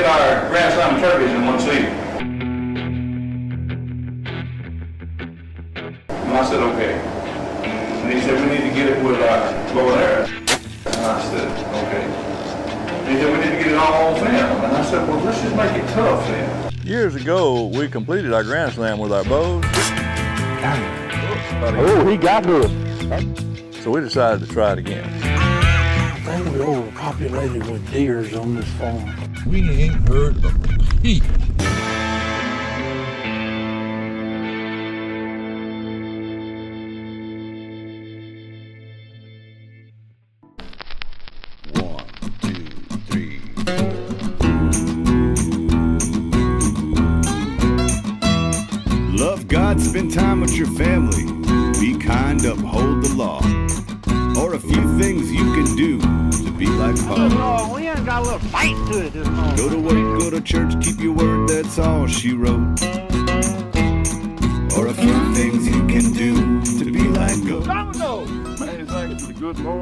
get our Grand Slam turkeys in one season. And I said, okay. And he said, we need to get it with our bow and arrow. And I said, okay. And he said, we need to get it all on film. And I said, well, let's just make it tough then. Years ago, we completed our Grand Slam with our bows. Oh, he got good. So we decided to try it again. I think we're overpopulated with deers on this farm. We ain't heard a peep. One, two, three, Love God, spend time with your family. Be kind, uphold the law. Or a few things you can do to be like Paul. Oh, we ain't got a little fight to it this morning. Go to work, go to church, keep your word, that's all she wrote. Or a few things you can do to be like God.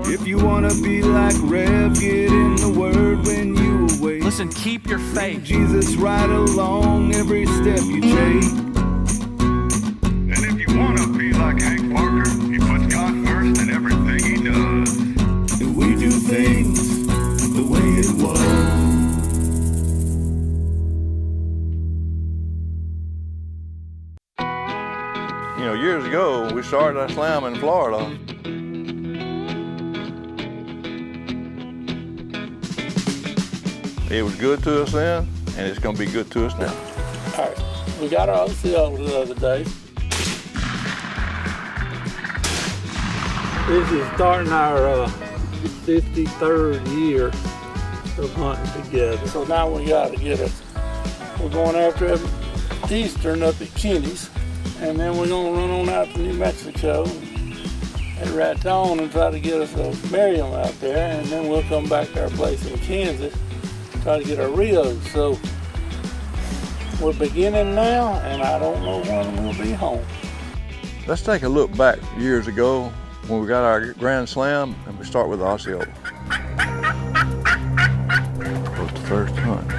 If you wanna be like Rev, get in the word when you awake. Listen, keep your faith. Jesus right along every step you take. And if you wanna be like Hank Parker, he puts God first in everything he does. And we do things the way it was. You know, years ago, we started our slam in Florida. It was good to us then, and it's gonna be good to us now. All right, we got our OCO the other day. This is starting our 53rd year of hunting together. So now we gotta get us, we're going after Eastern up at Kenny's, and then we're gonna run on out to New Mexico at Raton and try to get us a Merriam out there, and then we'll come back to our place in Kansas, try to get our Rios. So we're beginning now, and I don't know when we'll be home. Let's take a look back years ago when we got our Grand Slam, and we start with the Osceola. Was the first hunt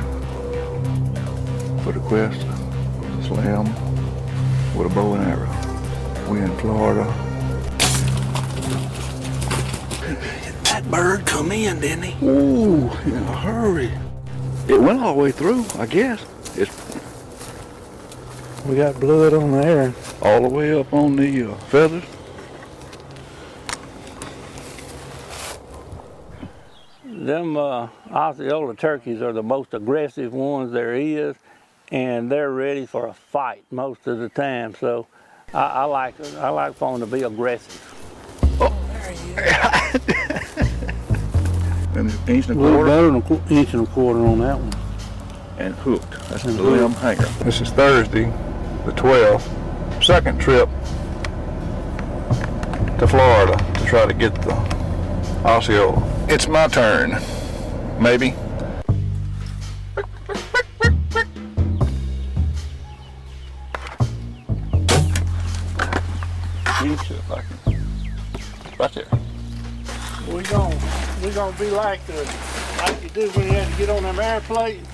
for the Quest, the Slam, with a bow and arrow. We in Florida. That bird come in, didn't he? Ooh, in a hurry. It went all the way through, I guess. It's We got blood on there. all the way up on the feathers. Them Osceola turkeys are the most aggressive ones there is, and they're ready for a fight most of the time. So I like for them to be aggressive. And it's an inch and A a little quarter better than an inch and a quarter on that one. and hooked. That's the And limb hanger. This is Thursday, the 12th, second trip to Florida to try to get the Osceola. It's my turn, maybe. Right there. We're gonna be like you do when you have to get on them airplane.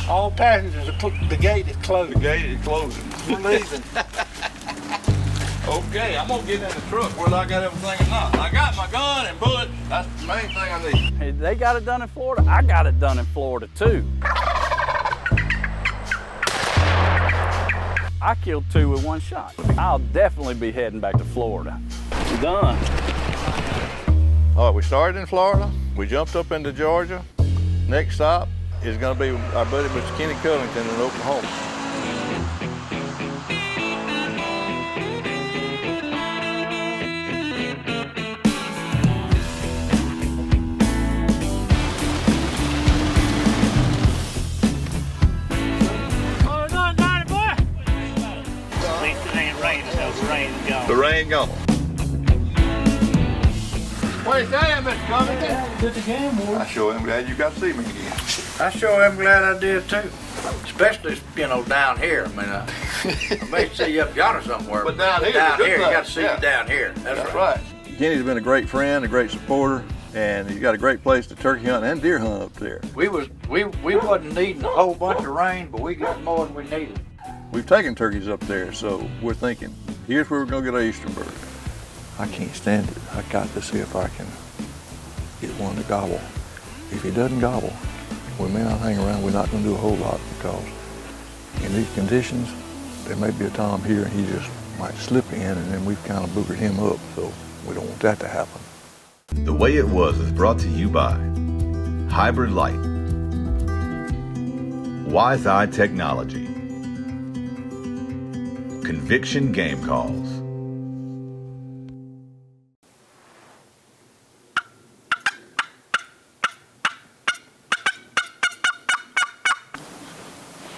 All passengers, the gate is closed. The gate is closing. We're leaving. Okay, I'm gonna get in the truck whether I got everything or not. I got my gun and bullet. That's the main thing I need. Hey, they got it done in Florida. I got it done in Florida too. I killed 2 with 1 shot. I'll definitely be heading back to Florida. We're done. All right, we started in Florida. We jumped up into Georgia. Next stop is gonna be our buddy Mr. Kenny Cullington in Oklahoma. The rain gone. What you saying, Mr. Covington? Good again, boy. I sure am glad you got to see me again. I sure am glad I did too. Especially, down here. I mean, I may see you up yonder somewhere. But down here, down good here, you thing. got to see Yeah. you down here. That's right. Kenny's been a great friend, a great supporter, And you got a great place to turkey hunt and deer hunt up there. We wasn't needing a whole bunch of rain, but we got more than we needed. We've taken turkeys up there, so we're thinking, here's where we're gonna get our eastern bird. I can't stand it. I got to see if I can get one to gobble. If he doesn't gobble, we may not hang around. We're not gonna do a whole lot because in these conditions, there may be a time here and he just might slip in and then we've kind of boogered him up. So we don't want that to happen. The Way It Was is brought to you by Hybrid Light, Wise Eye Technology, Conviction Game Calls.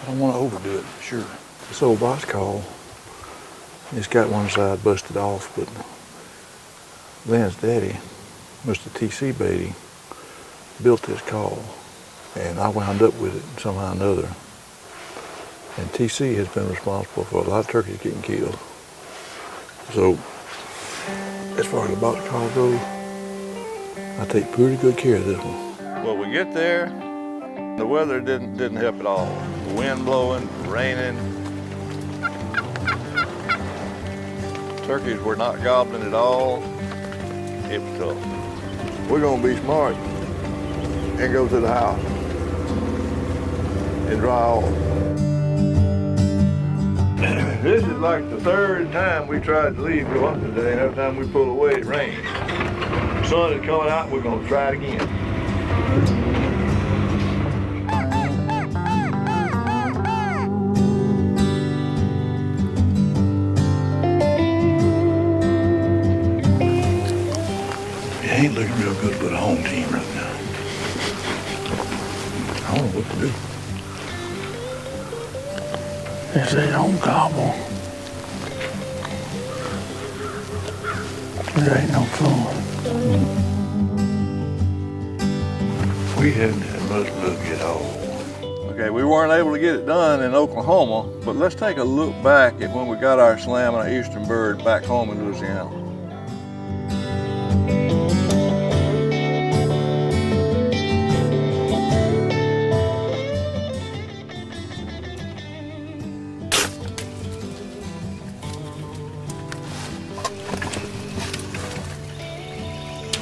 I don't want to overdo it, for sure. This old box call, it's got one side busted off, but Lynn's daddy, Mr. T.C. Beatty, built this call, and I wound up with it somehow or another. And T.C. has been responsible for a lot of turkeys getting killed. So, as far as the box call goes, I take pretty good care of this one. Well, we get there, the weather didn't help at all. The wind blowing, raining. Turkeys were not gobbling at all. It was tough. We're gonna be smart and go to the house and dry off. This is like the third time we tried to leave go up today, and every time we pull away it rains. The sun is coming out and we're gonna try it again. It ain't looking real good for the home team right now. I don't know what to do. If they don't gobble, there ain't no fun. We haven't had much luck at all. Okay, we weren't able to get it done in Oklahoma, but let's take a look back at when we got our slam and our eastern bird back home in Louisiana.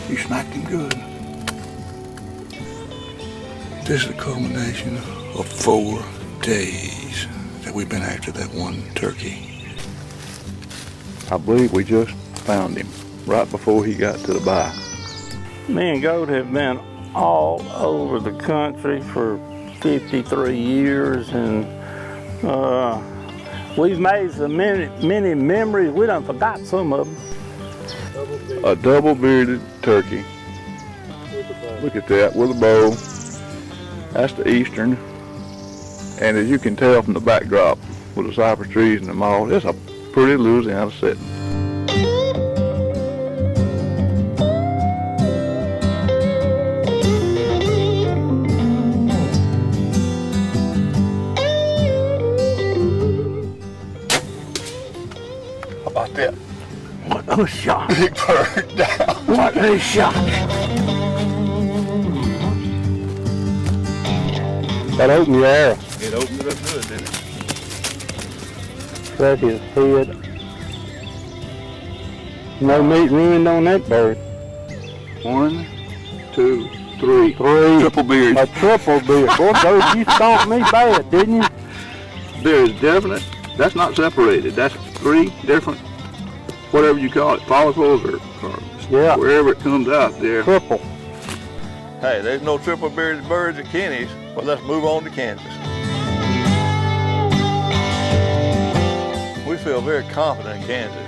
You smacked him good. This is a culmination of 4 days that we've been after that one turkey. I believe we just found him right before he got to the bye. Me and Goat have been all over the country for 53 years, and we've made so many memories. We done forgot some of them. A double-bearded turkey. Look at that, with a bow. That's the eastern. And as you can tell from the backdrop, with the cypress trees and the moss, it's a pretty Louisiana setting. How about that? What a shot. Big bird down. What a shot. That opened your arrow. It opened it up good, didn't it? That's his head. No meat ruined on that bird. 1, 2, 3. Triple beard. A triple beard. Boy, Goat, you stomped me bad, didn't you? There is definite, that's not separated. That's 3 different, whatever you call it, follicles or Yeah. wherever it comes out there. Triple. Hey, there's no triple bearded birds at Kenny's, but let's move on to Kansas. We feel very confident in Kansas.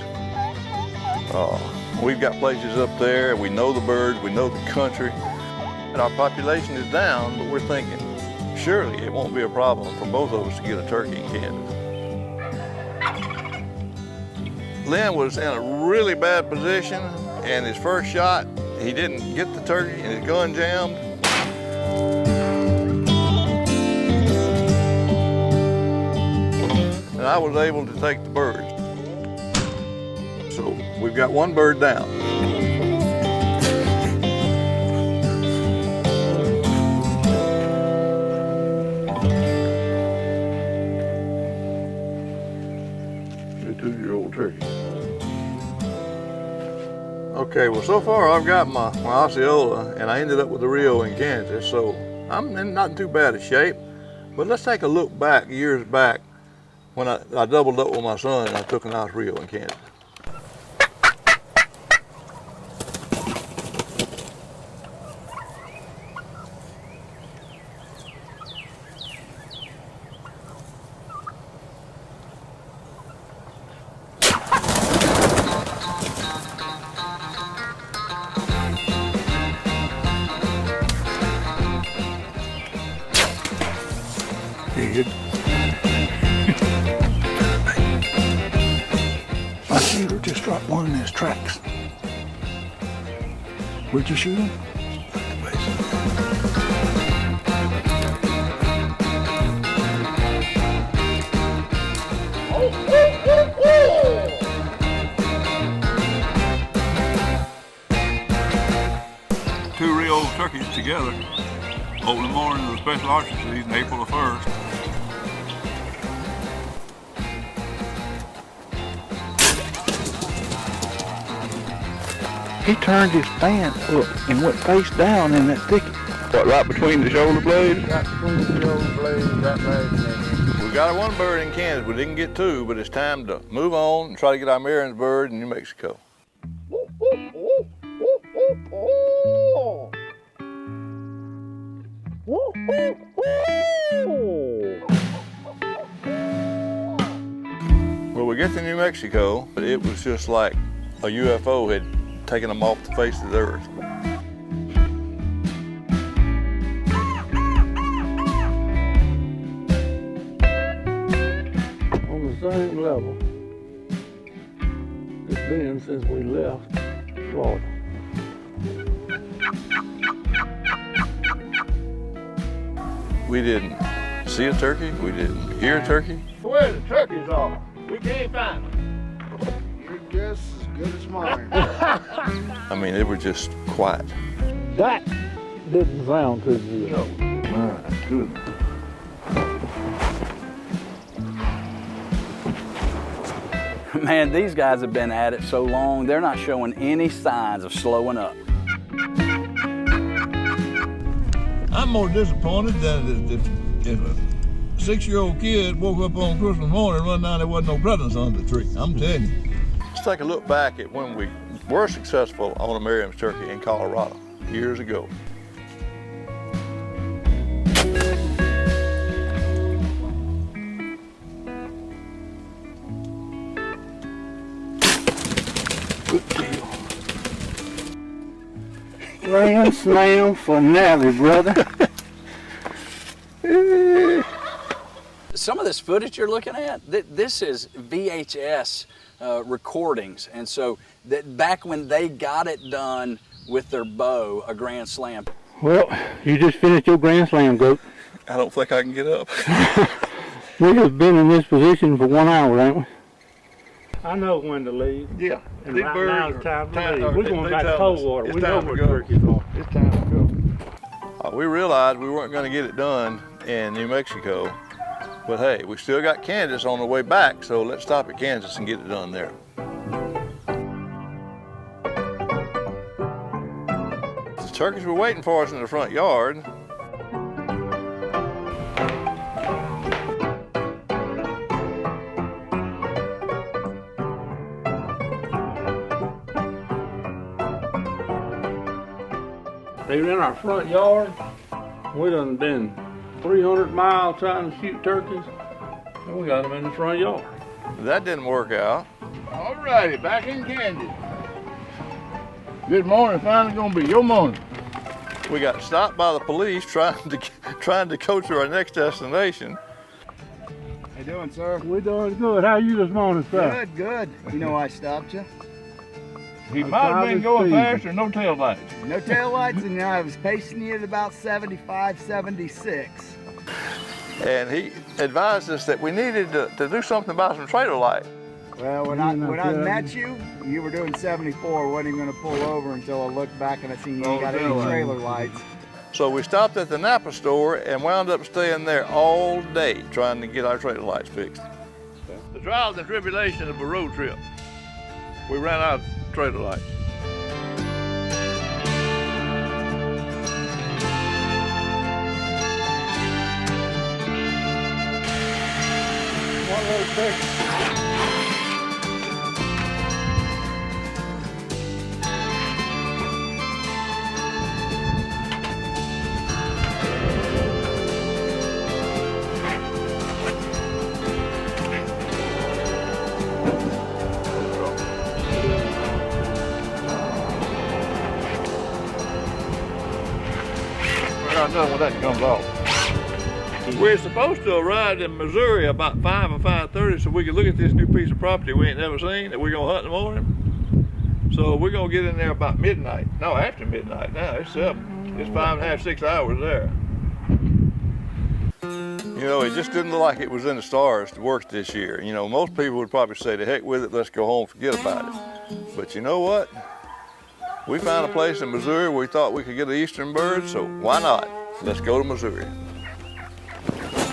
We've got places up there, we know the birds, we know the country, and our population is down, but we're thinking, surely it won't be a problem for both of us to get a turkey in Kansas. Lynn was in a really bad position, and his first shot, he didn't get the turkey and his gun jammed. And I was able to take the birds. So we've got one bird down. well, so far I've got my Osceola, and I ended up with the Rio in Kansas, so I'm not in too bad a shape. But let's take a look back, years back, when I doubled up with my son and I took a nice Rio in Kansas. My shooter just dropped one in his tracks. Where'd you shoot him? Two Rio turkeys together over the morning of the special archery season, April the 1st. He turned his fan up and went face down in that thicket. What, right between the shoulder blades? Right between the shoulder blades, right there. We got one bird in Kansas. We didn't get two, but it's time to move on and try to get our Merriam's bird in New Mexico. Well, we get to New Mexico, but it was just like a UFO had taken them off the face of the earth. On the same level it's been since we left Florida. We didn't see a turkey. We didn't hear a turkey. Where the turkeys are? We can't find them. Your guess is as good as mine. I mean, they were just quiet. That didn't sound too good. No, my goodness. Man, these guys have been at it so long, they're not showing any signs of slowing up. I'm more disappointed than if a 6-year-old kid woke up on Christmas morning and run down there wasn't no presents under the tree. I'm telling you. Let's take a look back at when we were successful on a Merriam's turkey in Colorado years ago. Good deal. Grand slam finale, brother. Some of this footage you're looking at, this is VHS recordings. And so that back when they got it done with their bow, a grand slam. Well, you just finished your grand slam, Goat. I don't think I can get up. We have been in this position for 1 hour, ain't we? I know when to leave. Yeah. And right now it's time to leave. We're going they back to tell cold us water. it's We know time to where go. turkeys are. It's time to go. We realized we weren't going to get it done in New Mexico, but hey, we still got Kansas on the way back, so let's stop at Kansas and get it done there. The turkeys were waiting for us in the front yard. They were in our front yard. We done been 300 miles trying to shoot turkeys, and we got them in the front yard. That didn't work out. All righty, back in Kansas. This morning finally gonna be your morning. We got stopped by the police trying to go to our next destination. How you doing, sir? We doing good. How you this morning, sir? Good, good. You know I stopped you. He I'm might have been driving going speed. fast or no tail lights. No tail lights, and I was pacing you at about 75, 76. And he advised us that we needed to do something about some trailer light. Well, when I met you, you were doing 74. Wasn't even going to pull over until I looked back and I seen you ain't got any trailer lights. So we stopped at the Napa store and wound up staying there all day trying to get our trailer lights fixed. The trials and tribulations of a road trip. We ran out of trailer lights. turkey. We're not done when that comes off. We're supposed to arrive in Missouri about 5 or 5:30 so we can look at this new piece of property we ain't never seen that we're gonna hunt in the morning. So we're gonna get in there about midnight. No, after midnight now, it's 7. It's 5.5, 6 hours there. You know, it just didn't look like it was in the stars to work this year. You know, most people would probably say, to heck with it, let's go home, forget about it. But you know what? We found a place in Missouri where we thought we could get an eastern bird, so why not? Let's go to Missouri.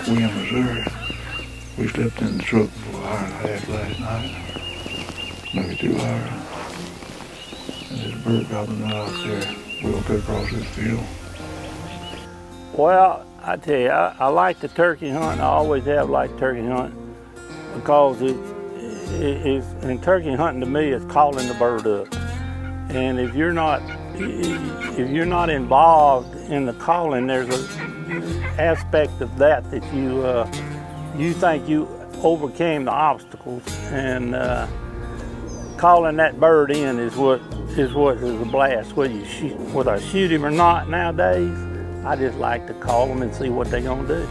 We in Missouri. We slept in the truck for an hour and a half last night, maybe 2 hours. And this bird gobbling out there. We're gonna cut across this field. Well, I tell you, I like the turkey hunt. I always have liked turkey hunt because and turkey hunting to me is calling the bird up. And if you're not involved in the calling, there's an aspect of that you think you overcame the obstacles, and calling that bird in is what is a blast. Whether I shoot him or not nowadays, I just like to call them and see what they're gonna do.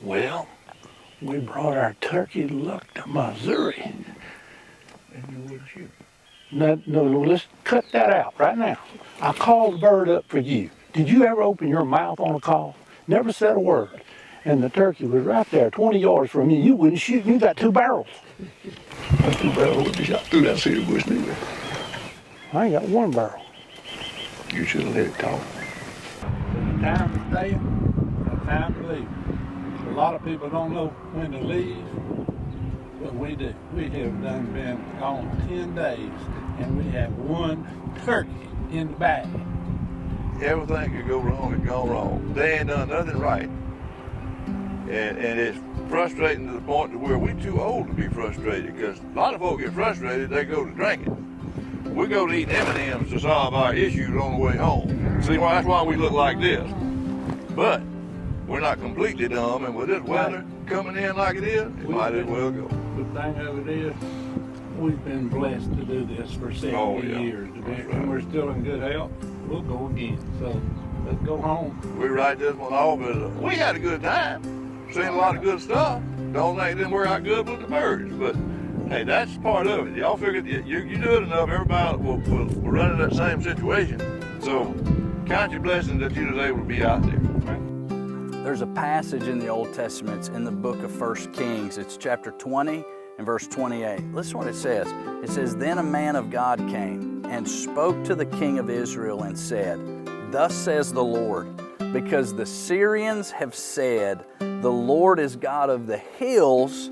Well, we brought our turkey luck to Missouri. No, let's cut that out right now. I called the bird up for you. Did you ever open your mouth on a call? Never said a word. And the turkey was right there, 20 yards from you. You wouldn't shoot, you got 2 barrels. That's 2 barrels wouldn't be shot through that cedar bush neither. I ain't got 1 barrel. You should have let it talk. The time to stay, the time to leave. A lot of people don't know when to leave, but we do. We have been gone 10 days, and we have 1 turkey in the bag. Everything could go wrong, it's gone wrong. They ain't done nothing right. And it's frustrating to the point to where we're too old to be frustrated, because a lot of folk get frustrated, they go to drinking. We go to eating M&Ms to solve our issues on the way home. See, that's why we look like this. But we're not completely dumb, and with this weather coming in like it is, it might as well go. The thing of it is, we've been blessed to do this for 70 years, and we're still in good health. We'll go again, so let's go home. We write this one off, but we had a good time. Seen a lot of good stuff. The only thing that didn't work out good with the birds, but hey, that's part of it. Y'all figured you do it enough, everybody will run into that same situation. So count your blessings that you was able to be out there. There's a passage in the Old Testament, it's in the book of 1 Kings. It's chapter 20 and verse 28. Listen to what it says. It says, "Then a man of God came and spoke to the king of Israel and said, 'Thus says the Lord, because the Syrians have said, the Lord is God of the hills,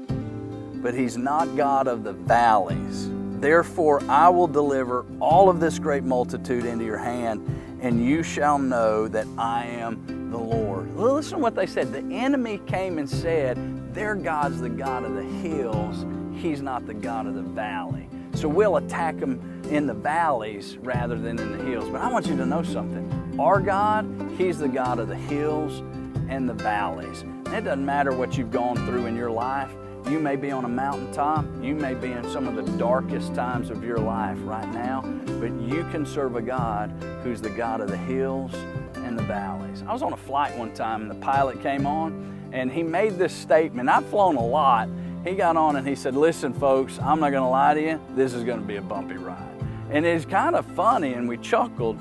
but He's not God of the valleys. Therefore I will deliver all of this great multitude into your hand, and you shall know that I am the Lord.'" Well, listen to what they said. The enemy came and said, their God's the God of the hills. He's not the God of the valley. So we'll attack Him in the valleys rather than in the hills. But I want you to know something. Our God, He's the God of the hills and the valleys. And it doesn't matter what you've gone through in your life. You may be on a mountaintop. You may be in some of the darkest times of your life right now, but you can serve a God who's the God of the hills and the valleys. I was on a flight one time and the pilot came on and he made this statement. I've flown a lot. He got on and he said, "Listen, folks, I'm not gonna lie to you. This is gonna be a bumpy ride." And it's kind of funny and we chuckled,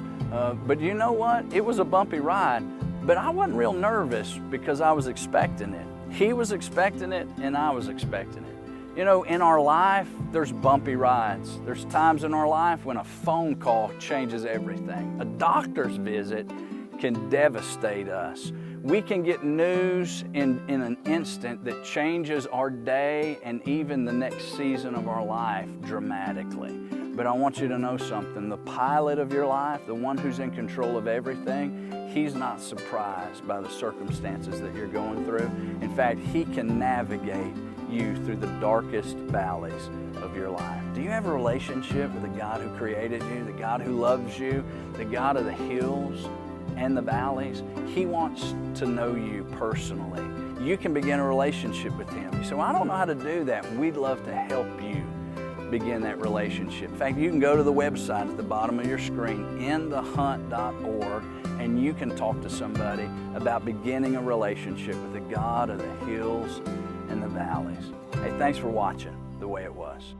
but you know what? It was a bumpy ride, but I wasn't real nervous because I was expecting it. He was expecting it and I was expecting it. You know, in our life, there's bumpy rides. There's times in our life when a phone call changes everything. A doctor's visit can devastate us. We can get news in an instant that changes our day and even the next season of our life dramatically. But I want you to know something. The pilot of your life, the one who's in control of everything, he's not surprised by the circumstances that you're going through. In fact, he can navigate you through the darkest valleys of your life. Do you have a relationship with the God who created you, the God who loves you, the God of the hills and the valleys? He wants to know you personally. You can begin a relationship with him. You say, well, I don't know how to do that. We'd love to help you begin that relationship. In fact, you can go to the website at the bottom of your screen, inthehunt.org, and you can talk to somebody about beginning a relationship with the God of the hills and the valleys. Hey, thanks for watching The Way It Was.